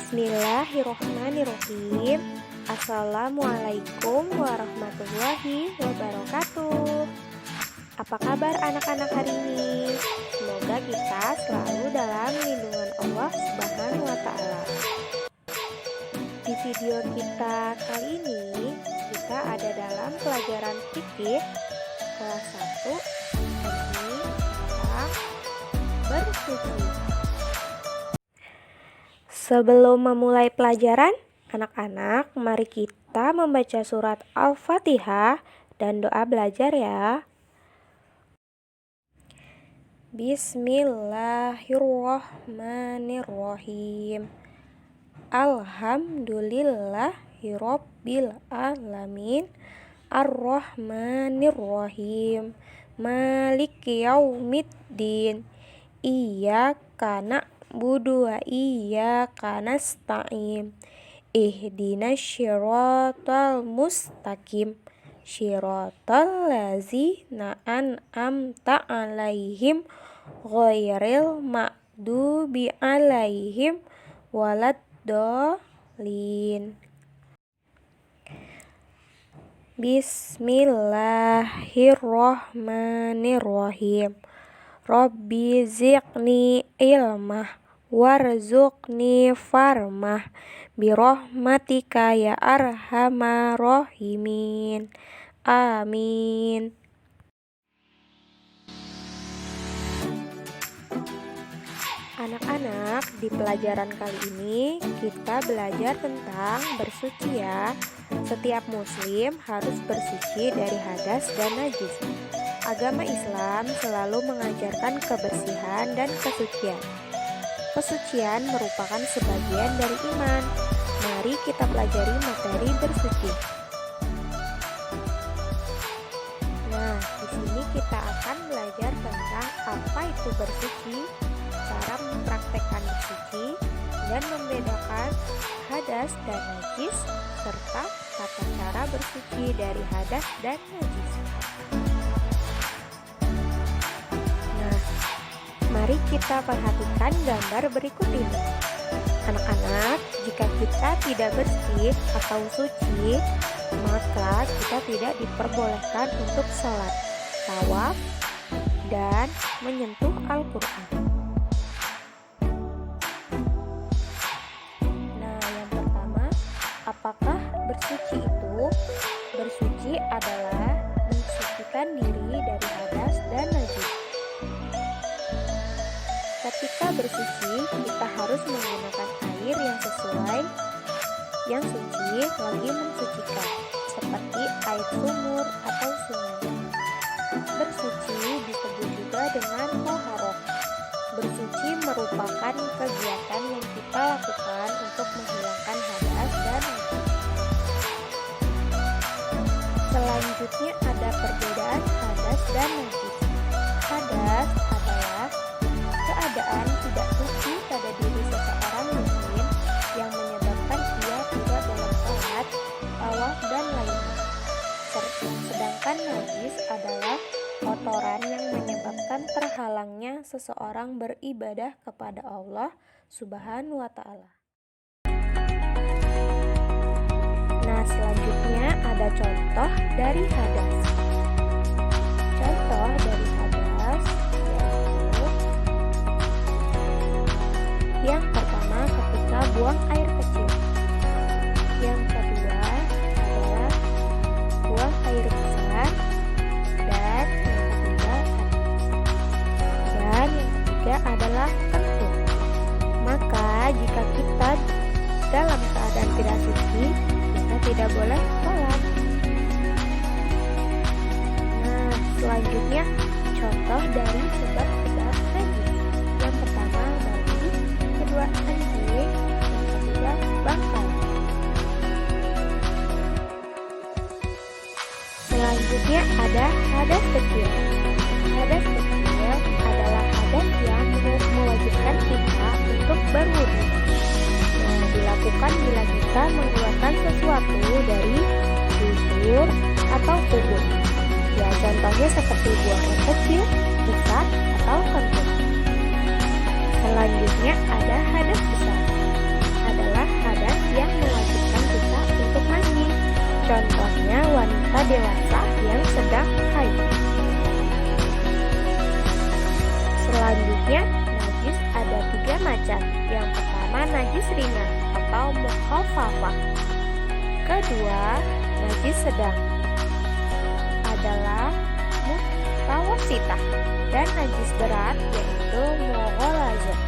Bismillahirrohmanirrohim. Assalamualaikum warahmatullahi wabarakatuh. Apa kabar anak-anak hari ini? Semoga kita selalu dalam lindungan Allah Subhanahu wa Ta'ala. Di video kita kali ini, kita ada dalam pelajaran fikih kelas 1 tentang bersuci. Sebelum memulai pelajaran, anak-anak, mari kita membaca surat Al-Fatihah dan doa belajar ya. Bismillahirrohmanirrohim. Alhamdulillahirabbil alamin. Ar-Rahmanirrohim. Maliki yaumiddin. Iyyaka na'budu wa iyyaka nasta'in. Ihdinas syiratal mustaqim. Syiratal ladzina an'amta 'alaihim ghairil maghdubi 'alaihim waladdallin. Bismillahirrohmanirrohim. Rabbi zidni ilmah warzuqni farmah birahmatika ya arhamar rahimin. Amin. Anak-anak, di pelajaran kali ini kita belajar tentang bersuci ya. Setiap muslim harus bersuci dari hadas dan najis. Agama Islam selalu mengajarkan kebersihan dan kesucian. Kesucian merupakan sebagian dari iman. Mari kita pelajari materi bersuci. Nah, di sini kita akan belajar tentang apa itu bersuci, cara mempraktekkan bersuci, dan membedakan hadas dan najis, serta tata cara bersuci dari hadas dan najis. Nah, mari kita perhatikan gambar berikut ini. Anak-anak, jika kita tidak bersih atau suci, maka kita tidak diperbolehkan untuk sholat, tawaf, dan menyentuh Al-Quran. Nah, yang pertama, apakah bersuci itu? Bersuci adalah mensucikan diri dari hadas dan najis. Ketika bersuci, kita harus menggunakan air yang sesuai, yang suci lagi mensucikan, seperti air sumur atau sungai. Bersuci disebut juga dengan toharoh. Bersuci merupakan kegiatan yang kita lakukan untuk menghilangkan hadas dan najis. Selanjutnya ada perbedaan hadas dan najis. Hadas adalah keadaan tidak suci pada diri seseorang muslim yang menyebabkan ia tidak dalam sholat, tawaf, dan lainnya. Sedangkan najis adalah kotoran yang menyebabkan terhalangnya seseorang beribadah kepada Allah Subhanahu wa Ta'ala. Nah, selanjutnya ada contoh dari hadas. Contoh dari hadas yaitu yang pertama ketika buang air kecil. Yang kedua adalah buang air besar. Dan yang ketiga adalah kentut. Maka jika kita dalam keadaan tidak suci, kita tidak boleh sholat. Nah, selanjutnya contoh dari sebab-sebab najis. Yang pertama bagi, kedua anjing, yang ketiga bangkai. Selanjutnya ada hadas kecil. Hadas kecil adalah hadas yang mewajibkan kita untuk berwudu. Nah, dilakukan bila kita mengeluarkan sesuatu dari dubur atau kubur. Ya, contohnya seperti buang air kecil, besar, atau kentut. Selanjutnya ada hadas besar. Adalah serta dewasa yang sedang haid. Selanjutnya, najis ada 3 macam. Yang pertama, najis ringan atau mukhaffafah. Kedua, najis sedang adalah mutawassithah, dan najis berat yaitu mughalazah.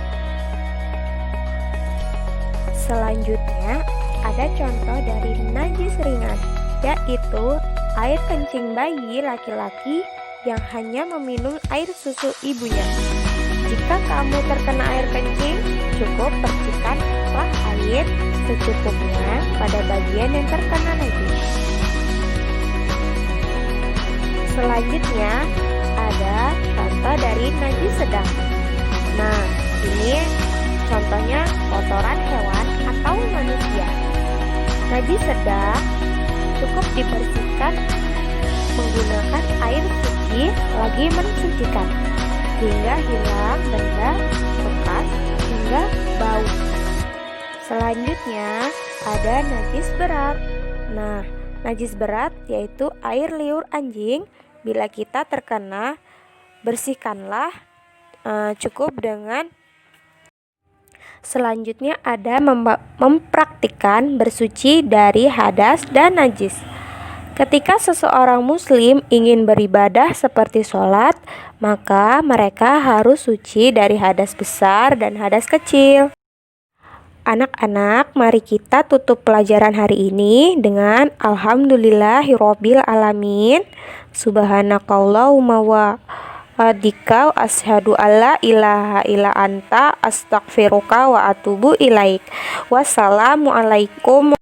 Selanjutnya, ada contoh dari najis ringan, yaitu air kencing bayi laki-laki yang hanya meminum air susu ibunya. Jika kamu terkena air kencing, cukup percikanlah air secukupnya pada bagian yang terkena najis. Selanjutnya, ada contoh dari najis sedang. Nah, ini contohnya kotoran hewan atau manusia. Najis sedang cukup dibersihkan menggunakan air suci lagi mensucikan hingga hilang benda bekas hingga bau. Selanjutnya ada najis berat. Nah, najis berat yaitu air liur anjing. Bila kita terkena, bersihkanlah cukup dengan. Selanjutnya ada mempraktikkan bersuci dari hadas dan najis. Ketika seseorang muslim ingin beribadah seperti sholat, maka mereka harus suci dari hadas besar dan hadas kecil. Anak-anak, mari kita tutup pelajaran hari ini dengan Alhamdulillahirabbil alamin. Subhanakallahumma wa bihamdika asyhadu alla ilaha illa anta astaghfiruka wa atubu ilaik. Wassalamualaikum